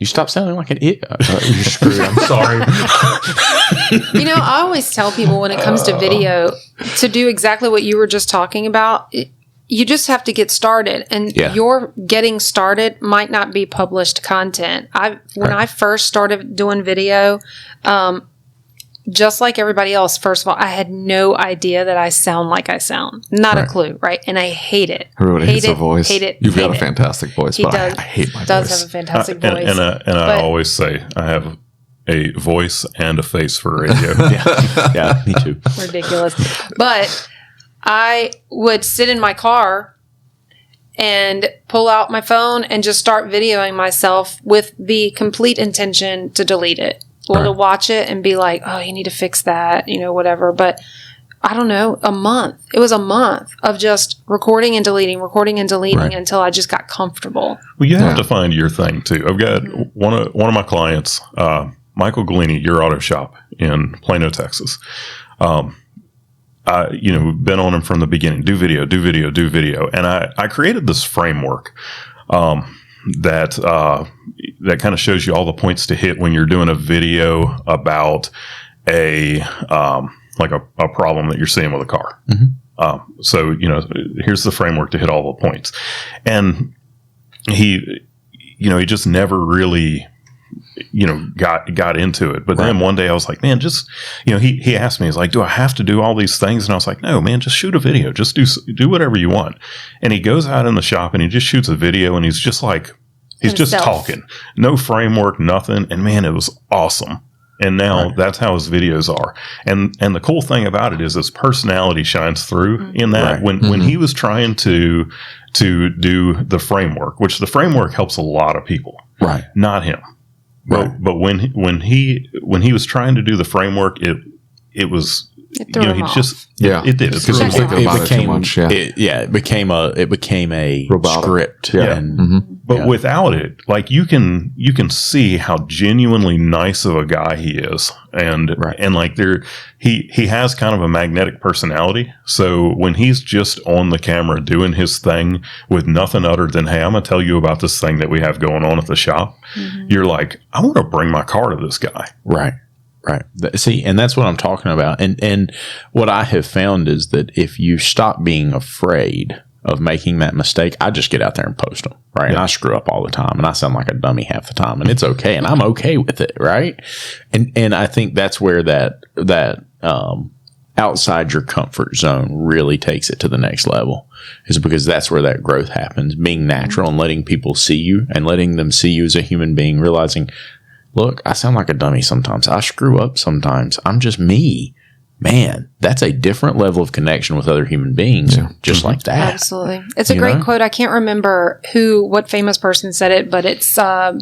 You stop sounding like an idiot. You're screwed. I'm sorry. I always tell people when it comes to video to do exactly what you were just talking about. You just have to get started, and your getting started might not be published content. When I first started doing video, just like everybody else, first of all, I had no idea that I sound like I sound. Not a clue, right? And I hate it. Everybody hates the voice. Hate it. You've got a fantastic voice, but I hate my voice. Does have a fantastic voice. And I always say I have a voice and a face for radio. Yeah, me too. Ridiculous. But I would sit in my car and pull out my phone and just start videoing myself with the complete intention to delete it. Or to watch it and be like, oh, you need to fix that, whatever. But I don't know, a month. It was a month of just recording and deleting until I just got comfortable. Well, you have to find your thing too. I've got one of my clients, Michael Golini, Your Auto Shop in Plano, Texas. Been on him from the beginning. Do video. And I created this framework that kind of shows you all the points to hit when you're doing a video about a problem that you're seeing with a car. So here's the framework to hit all the points. And he just never really got into it. But then one day I was like, man, just, he asked me, he's like, do I have to do all these things? And I was like, no, man, just shoot a video. Just do whatever you want. And he goes out in the shop and he just shoots a video and he's just like, he's just talking, no framework, nothing. And man, it was awesome. And now that's how his videos are. And the cool thing about it is his personality shines through in that when he was trying to do the framework, which the framework helps a lot of people, not him. But when he was trying to do the framework, it was it did. It became a script. But without it, like you can see how genuinely nice of a guy he is, and like he has kind of a magnetic personality. So when he's just on the camera doing his thing with nothing other than, hey, I'm gonna tell you about this thing that we have going on at the shop, you're like, I want to bring my car to this guy. Right. See, and that's what I'm talking about. And what I have found is that if you stop being afraid of making that mistake, I just get out there and post them, right? And I screw up all the time, and I sound like a dummy half the time, and it's okay, and I'm okay with it, right? And I think that's where that outside your comfort zone really takes it to the next level, is because that's where that growth happens. Being natural and letting people see you and letting them see you as a human being, realizing, look, I sound like a dummy sometimes. I screw up sometimes. I'm just me. Man, that's a different level of connection with other human beings, just like that. Absolutely. It's a great quote. I can't remember what famous person said it, but it's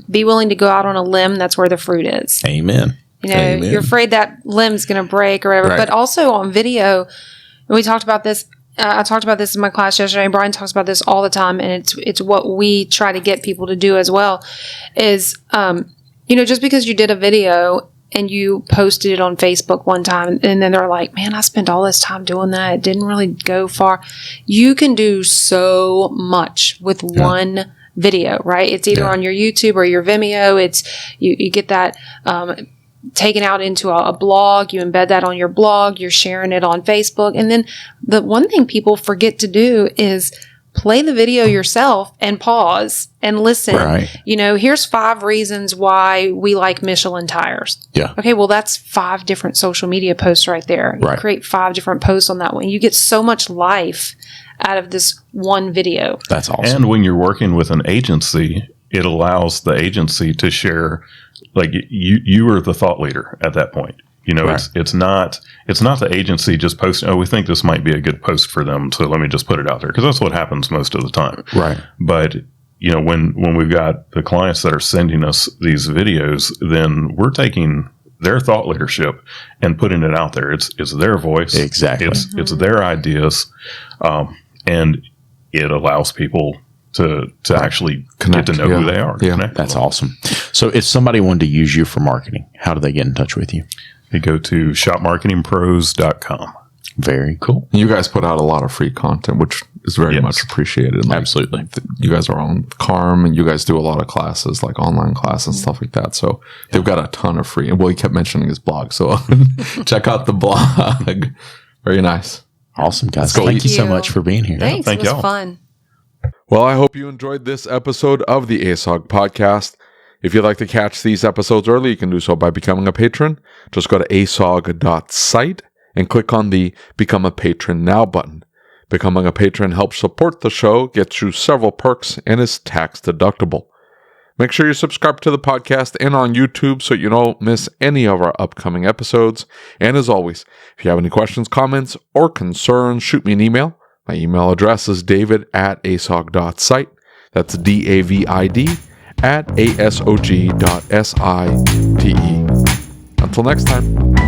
be willing to go out on a limb. That's where the fruit is. Amen. Amen. You're afraid that limb's going to break or whatever. But also on video, and we talked about this. I talked about this in my class yesterday. Brian talks about this all the time, and it's what we try to get people to do as well. Is just because you did a video and you posted it on Facebook one time, and then they're like, man, I spent all this time doing that. It didn't really go far. You can do so much with one video, right? It's either on your YouTube or your Vimeo. It's you get that taken out into a blog. You embed that on your blog. You're sharing it on Facebook. And then the one thing people forget to do is play the video yourself and pause and listen. Right. Here's 5 reasons why we like Michelin tires. Yeah. Okay, well, that's 5 different social media posts right there. You create 5 different posts on that one. You get so much life out of this one video. That's awesome. And when you're working with an agency, it allows the agency to share, like you are the thought leader at that point. It's not the agency just posting, oh, we think this might be a good post for them, so let me just put it out there, because that's what happens most of the time. Right. But when we've got the clients that are sending us these videos, then we're taking their thought leadership and putting it out there. It's their voice. Exactly. It's their ideas, and it allows people to actually get to know who they are. That's awesome. So if somebody wanted to use you for marketing, how do they get in touch with you? You go to shopmarketingpros.com. Very cool. You guys put out a lot of free content, which is very Yes. much appreciated. Like, Absolutely. you guys are on Carm, and you guys do a lot of classes, like online classes and stuff like that. So they've got a ton of free. Well, he kept mentioning his blog, so check out the blog. Very nice. Awesome, guys. go. Thank you so you. much for being here. Thanks. thank it was y'all. fun. Well, I hope you enjoyed this episode of the ASOG podcast. If you'd like to catch these episodes early, you can do so by becoming a patron. Just go to asog.site and click on the Become a Patron Now button. Becoming a patron helps support the show, gets you several perks, and is tax deductible. Make sure you subscribe to the podcast and on YouTube so you don't miss any of our upcoming episodes. And as always, if you have any questions, comments, or concerns, shoot me an email. My email address is david@asog.site. That's DAVID@asog.site. Until next time.